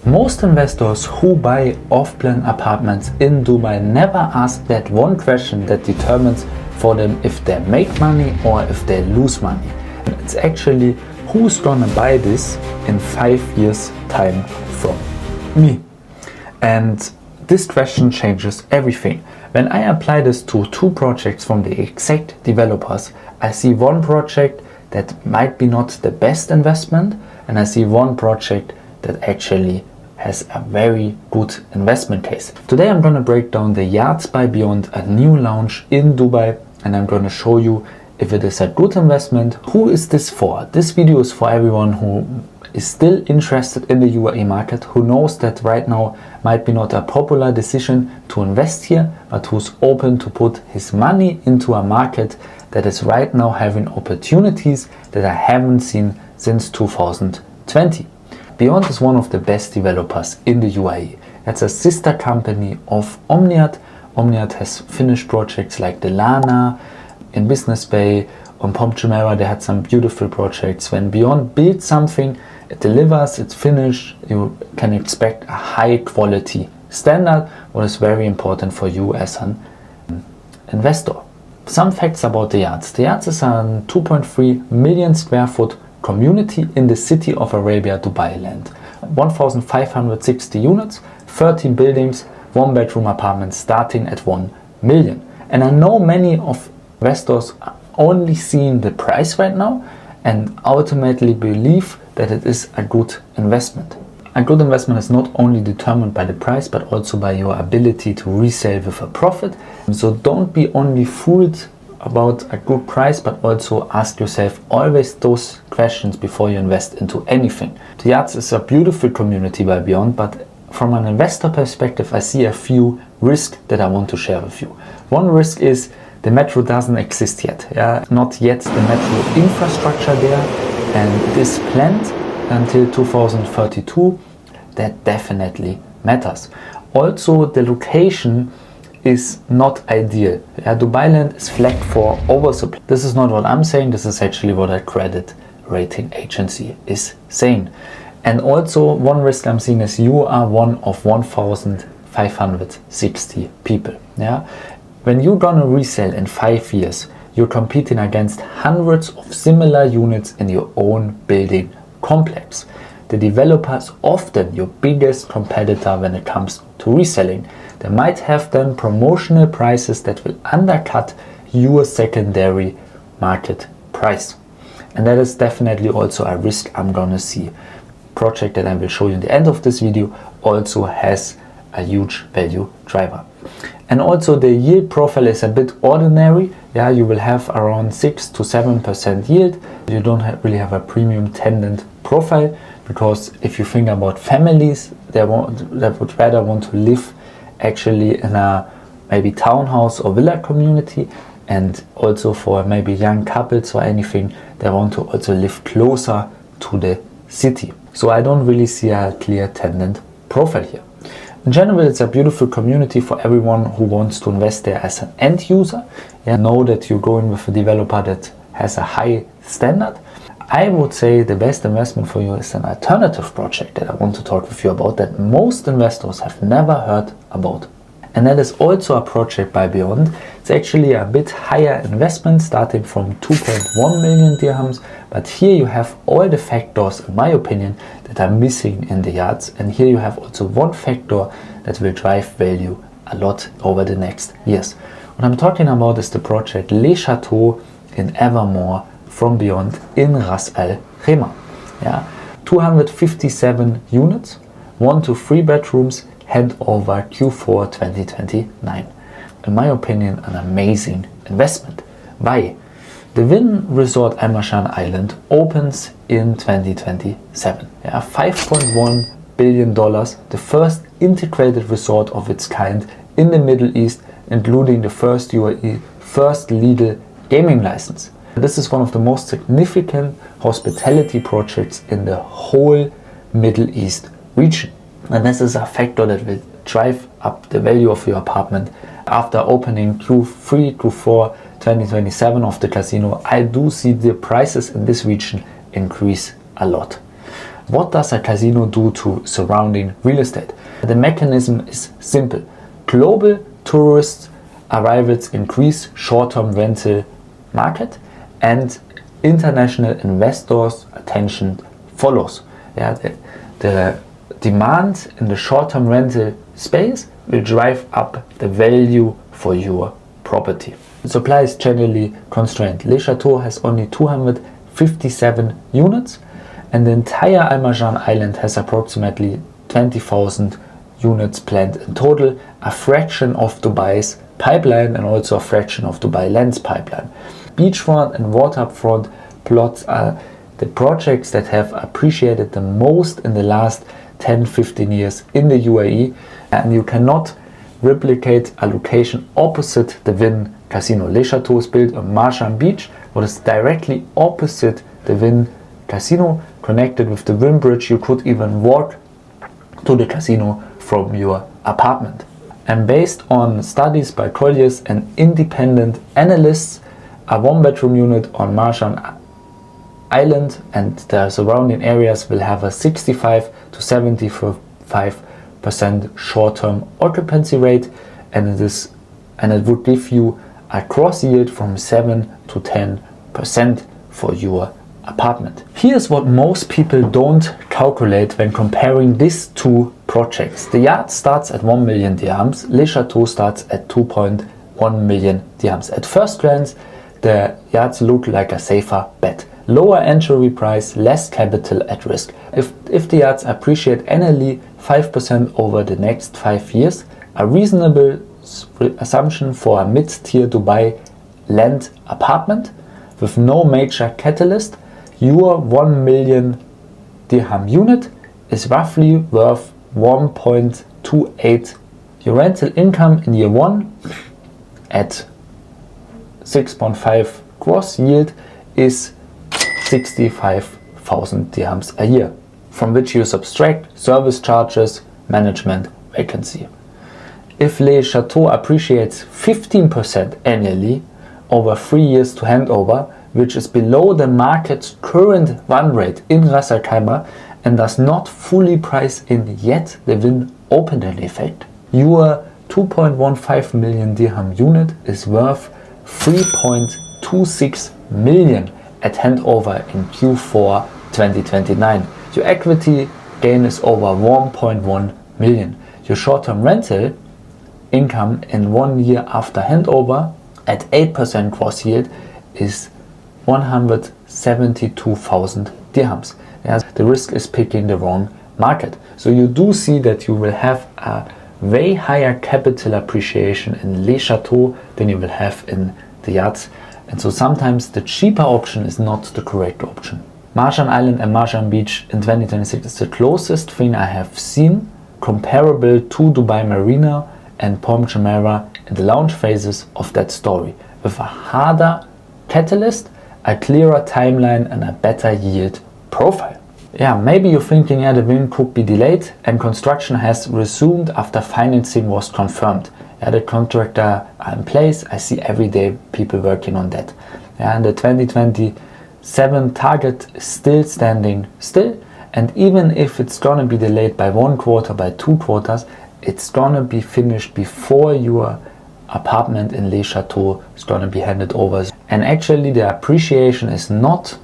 Most investors who buy off-plan apartments in Dubai never ask that one question that determines for them if they make money or if they lose money. It's actually who's gonna buy this in 5 years time from me. And this question changes everything. When I apply this to two projects from the exact developers, I see one project that might be not the best investment, and I see one project that actually has a very good investment case. Today I'm going to break down the Yachts by Beyond, a new launch in Dubai, and I'm going to show you if it is a good investment. Who is this for? This video is for everyone who is still interested in the UAE market, who knows that right now might be not a popular decision to invest here, but who's open to put his money into a market that is right now having opportunities that I haven't seen since 2020. Beyond is one of the best developers in the UAE. It's a sister company of Omniat. Omniat has finished projects like the Lana in Business Bay. On Palm Jumeirah they had some beautiful projects. When Beyond builds something, it delivers, it's finished, you can expect a high quality standard, what is very important for you as an investor. Some facts about the Yachts. The Yachts is a 2.3 million square foot community in the city of Arabia, Dubai land. 1,560 units, 13 buildings, 1-bedroom apartments starting at 1 million. And I know many of investors are only seeing the price right now and ultimately believe that it is a good investment. A good investment is not only determined by the price but also by your ability to resell with a profit. So don't be only fooled about a good price, but also ask yourself always those questions before you invest into anything. The Yachts is a beautiful community by Beyond, but from an investor perspective I see a few risks that I want to share with you. One risk is the metro doesn't exist yet. Not yet the metro infrastructure there, and it is planned until 2032. That definitely matters. Also the location is not ideal. Dubai land is flagged for oversupply. This is not what I'm saying, this is actually what a credit rating agency is saying. And also one risk I'm seeing is you are one of 1,560 people. When you're gonna resell in 5 years, you're competing against hundreds of similar units in your own building complex. The developer is often your biggest competitor when it comes to reselling. They might have then promotional prices that will undercut your secondary market price. And that is definitely also a risk I'm gonna see. Project that I will show you in the end of this video also has a huge value driver. And also the yield profile is a bit ordinary. You will have around 6 to 7% yield. You don't really have a premium tenant profile, because if you think about families, they would rather want to live actually in a maybe townhouse or villa community, and also for maybe young couples or anything, they want to also live closer to the city. So I don't really see a clear tenant profile here. In general, it's a beautiful community for everyone who wants to invest there as an end user. Know that you're going with a developer that has a high standard. I would say the best investment for you is an alternative project that I want to talk with you about that most investors have never heard about. And that is also a project by Beyond. It's actually a bit higher investment, starting from 2.1 million dirhams. But here you have all the factors, in my opinion, that are missing in the Yachts. And here you have also one factor that will drive value a lot over the next years. What I'm talking about is the project Le Chateau in Evermore from Beyond in Ras Al Khaimah. 257 units, 1 to 3 bedrooms, hand over Q4 2029. In my opinion, an amazing investment. Why? The Wynn Resort Al Marjan Island opens in 2027. $5.1 billion, the first integrated resort of its kind in the Middle East, including the first UAE, first legal gaming license. This is one of the most significant hospitality projects in the whole Middle East region. And this is a factor that will drive up the value of your apartment. After opening Q3, Q4 2027 of the casino, I do see the prices in this region increase a lot. What does a casino do to surrounding real estate? The mechanism is simple. Global tourist arrivals increase short-term rental market, and international investors' attention follows. The demand in the short-term rental space will drive up the value for your property. The supply is generally constrained. Le Chateau has only 257 units, and the entire Marjan Island has approximately 20,000 units planned in total, a fraction of Dubai's pipeline and also a fraction of Dubai Land's pipeline. Beachfront and waterfront plots are the projects that have appreciated the most in the last 10-15 years in the UAE, and you cannot replicate a location opposite the Wynn Casino. Le Chateau is built on Marjan Beach, what is directly opposite the Wynn Casino, connected with the Wynn Bridge. You could even walk to the casino from your apartment. And based on studies by colleagues and independent analysts, a one-bedroom unit on Marjan Island and the surrounding areas will have a 65 to 75% short-term occupancy rate, and it would give you a gross yield from 7 to 10% for your apartment. Here's what most people don't calculate when comparing these two projects. The yard starts at 1 million dirhams, Le Chateau starts at 2.1 million dirhams. At first glance, the yards look like a safer bet. Lower entry price, less capital at risk. If the yards appreciate annually 5% over the next 5 years, a reasonable assumption for a mid-tier Dubai land apartment with no major catalyst, your 1 million dirham unit is roughly worth 1.28. Your rental income in year 1 at 6.5 gross yield is 65,000 dirhams a year, from which you subtract service charges, management, vacancy. If Le Chateau appreciates 15% annually over 3 years to handover, which is below the market's current run rate in Ras Al Khaimah and does not fully price in yet the Wynn opening effect, your 2.15 million dirham unit is worth 3.26 million at handover in Q4 2029. Your equity gain is over 1.1 million. Your short-term rental income in 1 year after handover at 8% gross yield is 172,000 dirhams. The risk is picking the wrong market. So you do see that you will have a way higher capital appreciation in Le Chateau than you will have in the yards. And so sometimes the cheaper option is not the correct option. Marjan Island and Marjan Beach in 2026 is the closest thing I have seen comparable to Dubai Marina and Palm Jumeirah in the launch phases of that story, with a harder catalyst, a clearer timeline and a better yield profile. Maybe you're thinking the Wynn could be delayed and construction has resumed after financing was confirmed. The contractor are in place. I see every day people working on that. And the 2027 target is still standing still, and even if it's gonna be delayed by 1 quarter, by 2 quarters, it's gonna be finished before your apartment in Le Chateau is gonna be handed over. And actually the appreciation is not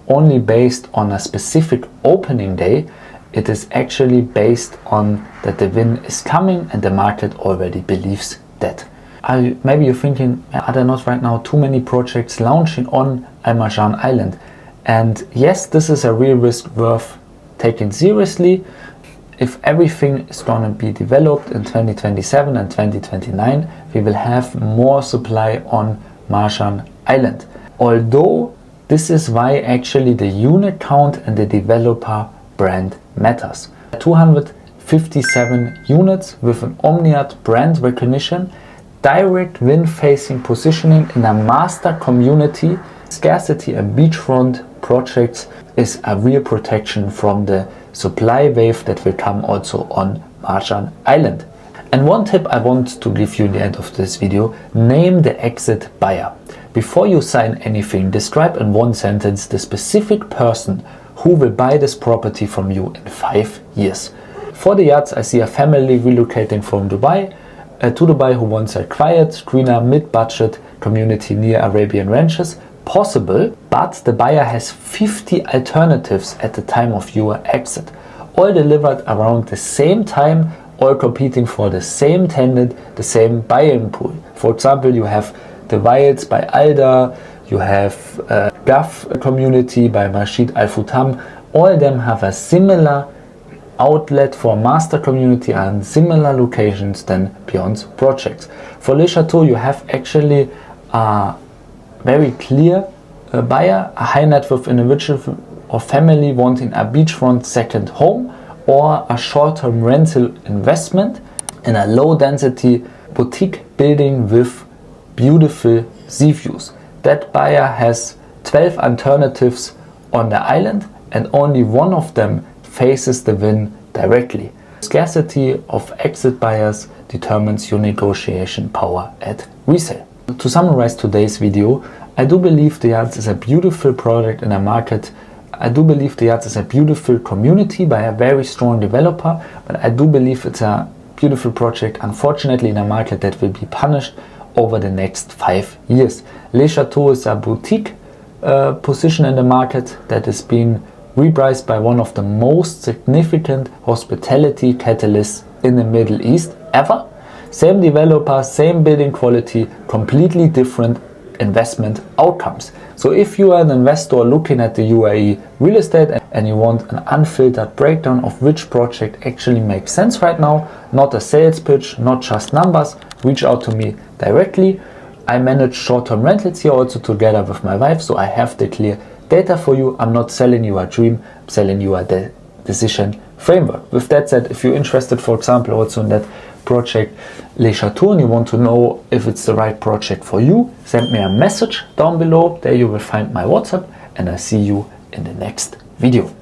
only based on a specific opening day, it is actually based on that the Wynn is coming and the market already believes that. Maybe you're thinking, are there not right now too many projects launching on Marjan Island? And yes, this is a real risk worth taking seriously. If everything is going to be developed in 2027 and 2029, we will have more supply on Marjan Island. Although this is why actually the unit count and the developer brand matters. 257 units with an Omniat brand recognition, direct Wynn-facing positioning in a master community, scarcity and beachfront projects is a real protection from the supply wave that will come also on Marjan Island. And one tip I want to give you in the end of this video: name the exit buyer. Before you sign anything, describe in one sentence the specific person who will buy this property from you in 5 years. For the yachts, I see a family relocating from Dubai to Dubai who wants a quiet, greener, mid-budget community near Arabian ranches. Possible, but the buyer has 50 alternatives at the time of your exit, all delivered around the same time, all competing for the same tenant, the same buying pool. For example, you have the Wilds by Alda, you have Gulf community by Masjid Al Futam. All of them have a similar outlet for master community and similar locations than Beyond's projects. For Le Chateau, you have actually a very clear buyer, a high net worth individual or family wanting a beachfront second home or a short-term rental investment in a low-density boutique building with beautiful sea views. That buyer has 12 alternatives on the island and only one of them faces the wind directly. Scarcity of exit buyers determines your negotiation power at resale. To summarize today's video, I do believe the yachts is a beautiful product in a market. I do believe the yachts is a beautiful community by a very strong developer, but I do believe it's a beautiful project, unfortunately in a market that will be punished over the next 5 years. Le Chateau is a boutique position in the market that is being repriced by one of the most significant hospitality catalysts in the Middle East ever. Same developer, same building quality, completely different investment outcomes. So if you are an investor looking at the UAE real estate and you want an unfiltered breakdown of which project actually makes sense right now, not a sales pitch, not just numbers, reach out to me directly. I manage short-term rentals here also together with my wife, so I have the clear data for you. I'm not selling you a dream, I'm selling you a decision framework. With that said, if you're interested, for example, also in that project Le Chateau and you want to know if it's the right project for you, send me a message down below. There you will find my WhatsApp, and I see you in the next video.